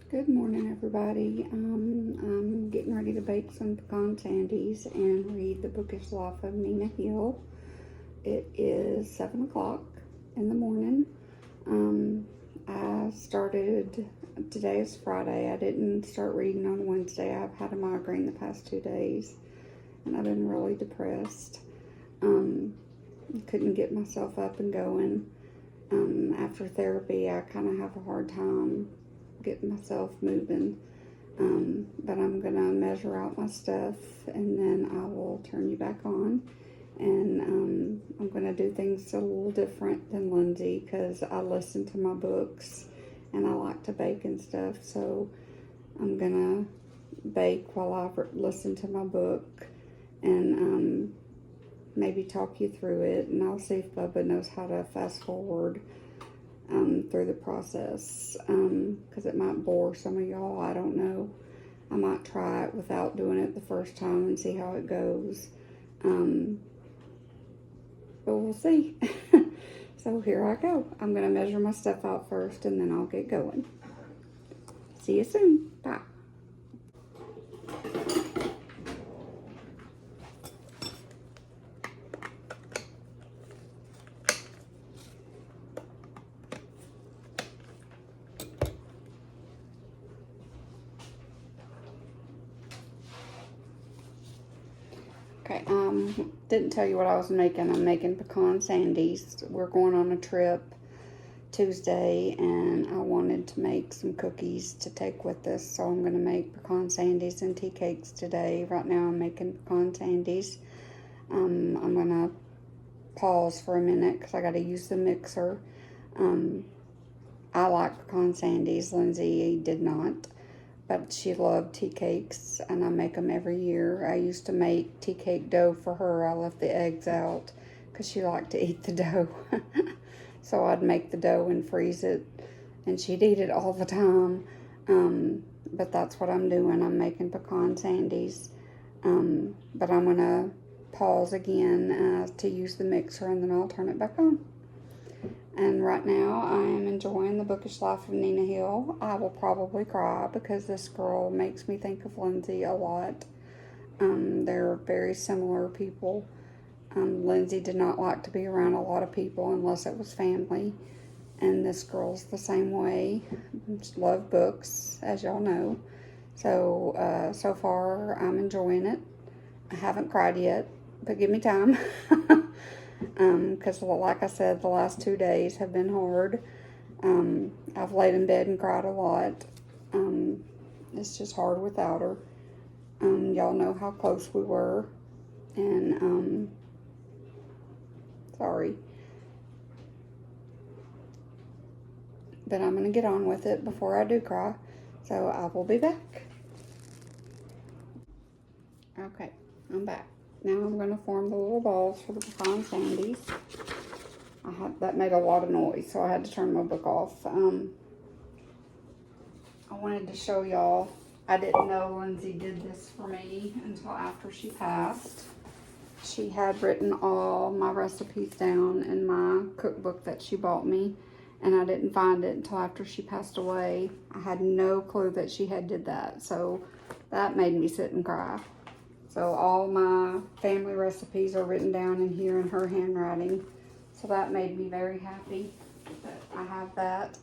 Good morning, everybody. I'm getting ready to bake some pecan sandies and read the bookish life of Nina Hill. It is 7 o'clock in the morning. Today is Friday. I didn't start reading on Wednesday. I've had a migraine the past 2 days and I've been really depressed. Couldn't get myself up and going. After therapy, I kind of have a hard time getting myself moving, but I'm gonna measure out my stuff and then I will turn you back on, and I'm gonna do things a little different than Lindsay because I listen to my books and I like to bake and stuff, so I'm gonna bake while I listen to my book and maybe talk you through it, and I'll see if Bubba knows how to fast forward through the process, because it might bore some of y'all. I don't know. I might try it without doing it the first time and see how it goes, but we'll see. So here I go. I'm going to measure my stuff out first and then I'll get going. See you soon. Bye. Okay, didn't tell you what I was making. I'm making pecan sandies. We're going on a trip Tuesday, and I wanted to make some cookies to take with us, so I'm going to make pecan sandies and tea cakes today. Right now I'm making pecan sandies. I'm going to pause for a minute because I got to use the mixer. I like pecan sandies. Lindsay did not. But she loved tea cakes, and I make them every year. I used to make tea cake dough for her. I left the eggs out because she liked to eat the dough. So I'd make the dough and freeze it, and she'd eat it all the time. But that's what I'm doing. I'm making pecan sandies. But I'm going to pause again to use the mixer, and then I'll turn it back on. And right now, I am enjoying the bookish life of Nina Hill. I will probably cry because this girl makes me think of Lindsay a lot. They're very similar people. Lindsay did not like to be around a lot of people unless it was family. And this girl's the same way. She loves books, as y'all know. So, so far, I'm enjoying it. I haven't cried yet, but give me time. Because like I said, the last 2 days have been hard. I've laid in bed and cried a lot. It's just hard without her. Y'all know how close we were, and sorry, but I'm gonna get on with it before I do cry, so I will be back. Okay, I'm back. Now I'm going to form the little balls for the pecan sandies. That made a lot of noise, so I had to turn my book off. I wanted to show y'all. I didn't know Lindsay did this for me until after she passed. She had written all my recipes down in my cookbook that she bought me, and I didn't find it until after she passed away. I had no clue that she had did that, so that made me sit and cry. So all my family recipes are written down in here in her handwriting. So that made me very happy that I have that.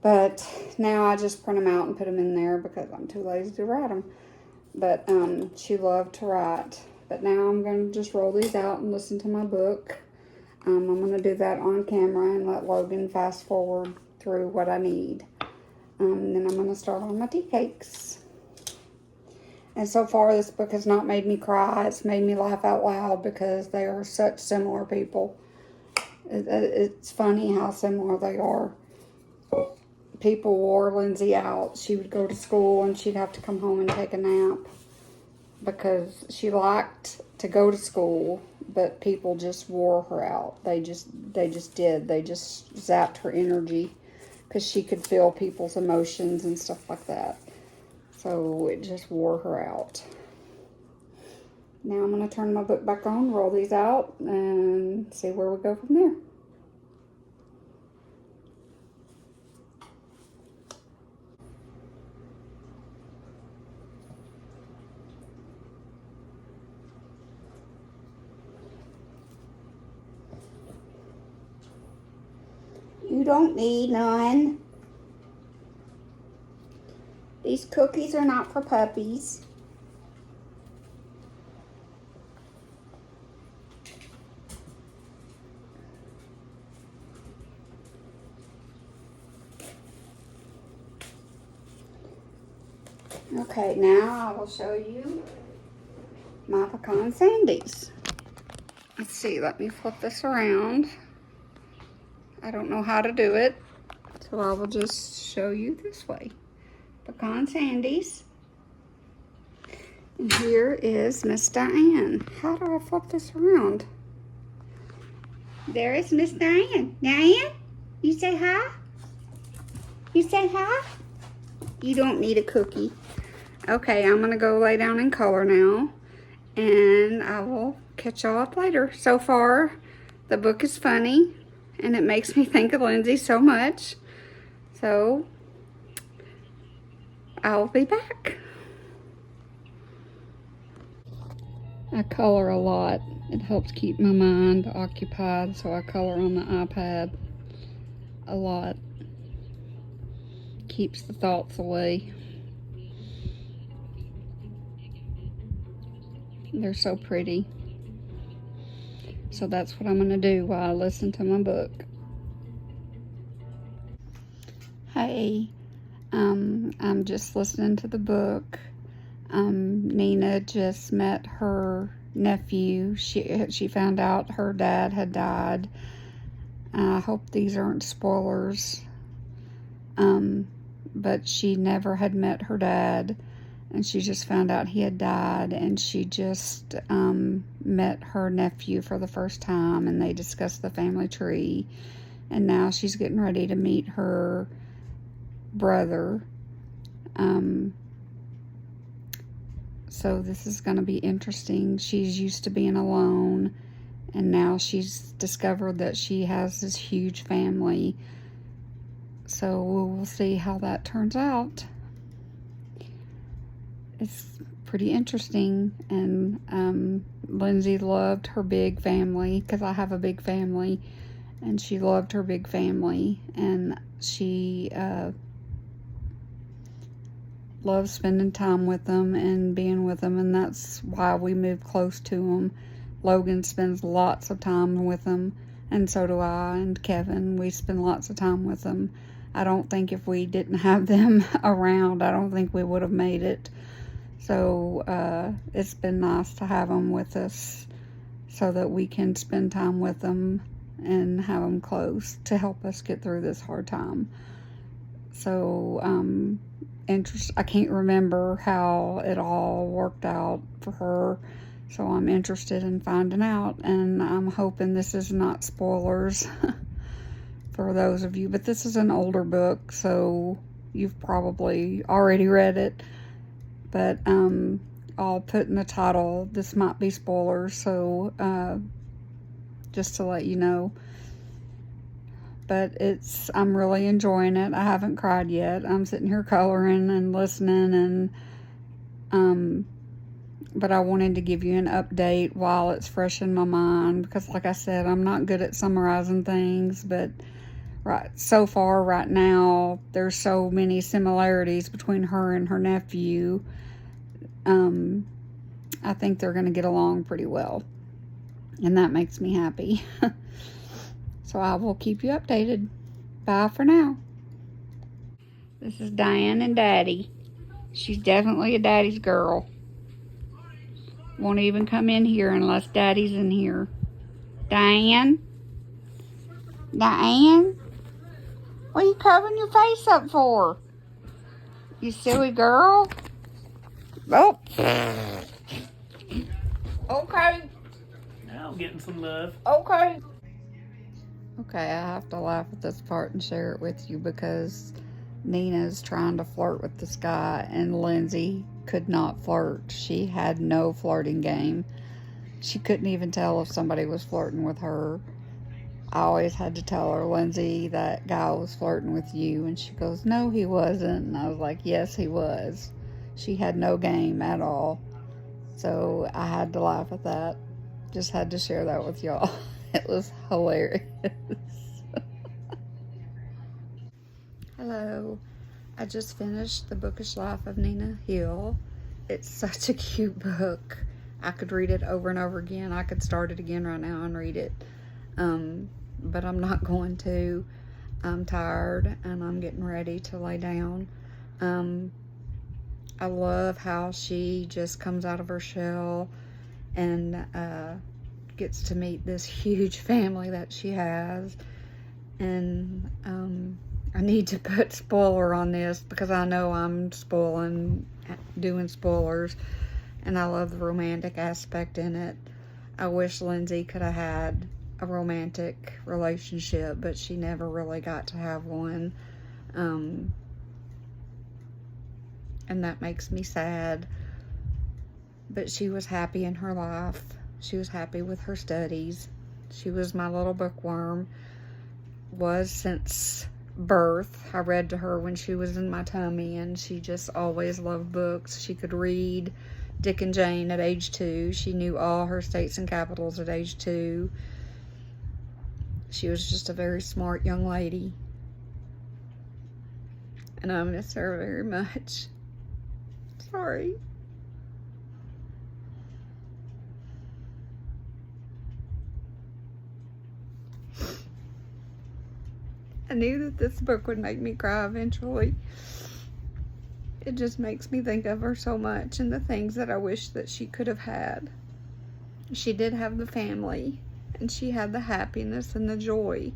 But now I just print them out and put them in there because I'm too lazy to write them. But she loved to write. But now I'm going to just roll these out and listen to my book. I'm going to do that on camera and let Logan fast forward through what I need. Then I'm going to start on my tea cakes. And so far, this book has not made me cry. It's made me laugh out loud because they are such similar people. It's funny how similar they are. People wore Lindsay out. She would go to school and she'd have to come home and take a nap because she liked to go to school, but people just wore her out. They just did. They just zapped her energy because she could feel people's emotions and stuff like that. So it just wore her out. Now I'm going to turn my book back on, roll these out, and see where we go from there. don't need none. These cookies are not for puppies. Okay, now I will show you my pecan sandies. Let's see, let me flip this around. I don't know how to do it, so I will just show you this way. Pecan sandies. And here is Miss Diane. How do I flip this around? There is Miss Diane. Diane, you say hi? You say hi? You don't need a cookie. Okay, I'm gonna go lay down and color now, and I will catch y'all up later. So far, the book is funny, and it makes me think of Lindsay so much. So, I'll be back. I color a lot. It helps keep my mind occupied, so I color on the iPad a lot. Keeps the thoughts away. They're so pretty. So that's what I'm gonna do while I listen to my book. Hey, I'm just listening to the book. Nina just met her nephew. She found out her dad had died. I hope these aren't spoilers. But she never had met her dad, and she just found out he had died, and she just met her nephew for the first time, and they discussed the family tree, and now she's getting ready to meet her brother. So this is going to be interesting. She's used to being alone, and now she's discovered that she has this huge family. So we'll see how that turns out. It's pretty interesting, and Lindsay loved her big family, because I have a big family, and she loved her big family, and she loves spending time with them and being with them, and that's why we moved close to them. Logan spends lots of time with them, and so do I and Kevin. We spend lots of time with them. I don't think if we didn't have them around, I don't think we would have made it. So it's been nice to have them with us so that we can spend time with them and have them close to help us get through this hard time. So I can't remember how it all worked out for her, so I'm interested in finding out, and I'm hoping this is not spoilers for those of you, but this is an older book, so you've probably already read it, but I'll put in the title, this might be spoilers, so just to let you know. But I'm really enjoying it. I haven't cried yet. I'm sitting here coloring and listening, and but I wanted to give you an update while it's fresh in my mind, because like I said, I'm not good at summarizing things, but so far right now, there's so many similarities between her and her nephew. I think they're going to get along pretty well, and that makes me happy. So I will keep you updated. Bye for now. This is Diane and Daddy. She's definitely a daddy's girl. Won't even come in here unless Daddy's in here. Diane? Diane? What are you covering your face up for? You silly girl? Oh. Okay. Now I'm getting some love. Okay. Okay, I have to laugh at this part and share it with you, because Nina's trying to flirt with this guy, and Lindsay could not flirt. She had no flirting game. She couldn't even tell if somebody was flirting with her. I always had to tell her, Lindsay, that guy was flirting with you, and she goes, no, he wasn't. And I was like, yes, he was. She had no game at all. So I had to laugh at that. Just had to share that with y'all. It was hilarious. Hello. I just finished The Bookish Life of Nina Hill. It's such a cute book. I could read it over and over again. I could start it again right now and read it. But I'm not going to. I'm tired and I'm getting ready to lay down. I love how she just comes out of her shell and gets to meet this huge family that she has. And I need to put spoiler on this because I know I'm doing spoilers, and I love the romantic aspect in it. I wish Lindsay could have had a romantic relationship, but she never really got to have one. And that makes me sad. But she was happy in her life. She was happy with her studies. She was my little bookworm. Was since birth. I read to her when she was in my tummy, and she just always loved books. She could read Dick and Jane at age 2. She knew all her states and capitals at age 2. She was just a very smart young lady. And I miss her very much. Sorry. I knew that this book would make me cry eventually. It just makes me think of her so much and the things that I wish that she could have had. She did have the family, and she had the happiness and the joy,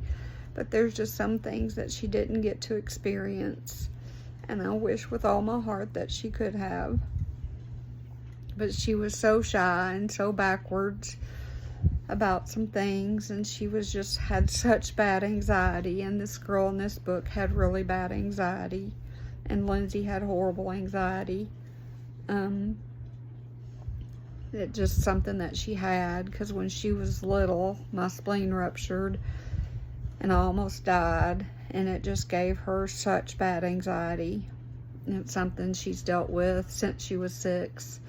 but there's just some things that she didn't get to experience, and I wish with all my heart that she could have. But she was so shy and so backwards about some things, and she was just had such bad anxiety, and this girl in this book had really bad anxiety, and Lindsay had horrible anxiety. It just something that she had, because when she was little, my spleen ruptured and I almost died, and it just gave her such bad anxiety. And it's something she's dealt with since she was 6.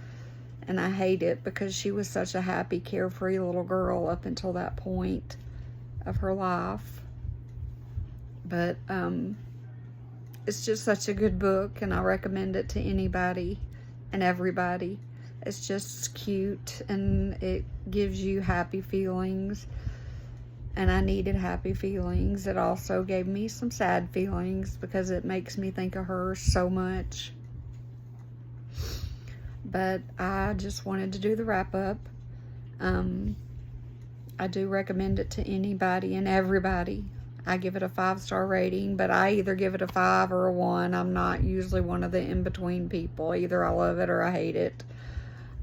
And I hate it because she was such a happy, carefree little girl up until that point of her life. But it's just such a good book, and I recommend it to anybody and everybody. It's just cute, and it gives you happy feelings. And I needed happy feelings. It also gave me some sad feelings because it makes me think of her so much. But I just wanted to do the wrap up. I do recommend it to anybody and everybody. I give it a 5-star rating, but I either give it a 5 or a 1. I'm not usually one of the in-between people. Either I love it or I hate it.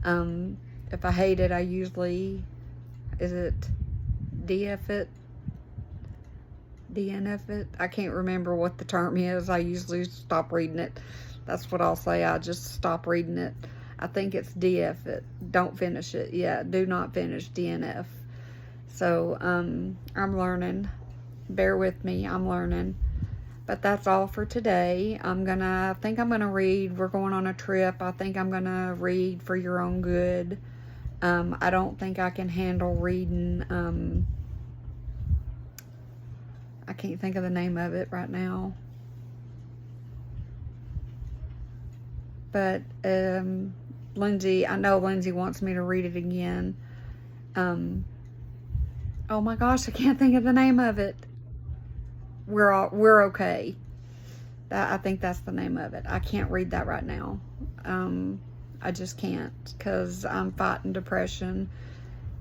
If I hate it, I usually, DNF it? I can't remember what the term is. I usually stop reading it. That's what I'll say. I just stop reading it. I think it's DF it. Don't finish it. Yeah, do not finish, DNF. So, I'm learning. Bear with me. I'm learning. But that's all for today. I think I'm gonna read. We're going on a trip. I think I'm gonna read For Your Own Good. I don't think I can handle reading, I can't think of the name of it right now. But, Lindsay, I know Lindsay wants me to read it again. Oh my gosh, I can't think of the name of it. We're okay. I think that's the name of it. I can't read that right now. I just can't, because I'm fighting depression,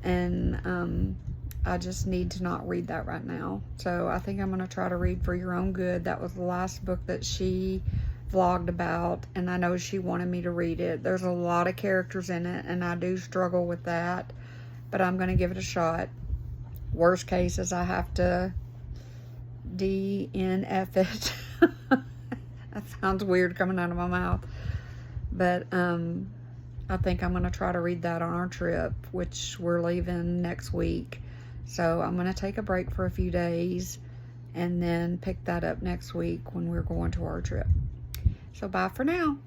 and I just need to not read that right now. So I think I'm going to try to read For Your Own Good. That was the last book that she vlogged about, and I know she wanted me to read it. There's a lot of characters in it, and I do struggle with that, but I'm going to give it a shot. Worst case is I have to DNF it. That sounds weird coming out of my mouth. But I think I'm going to try to read that on our trip, which we're leaving next week. So I'm going to take a break for a few days and then pick that up next week when we're going to our trip. So bye for now.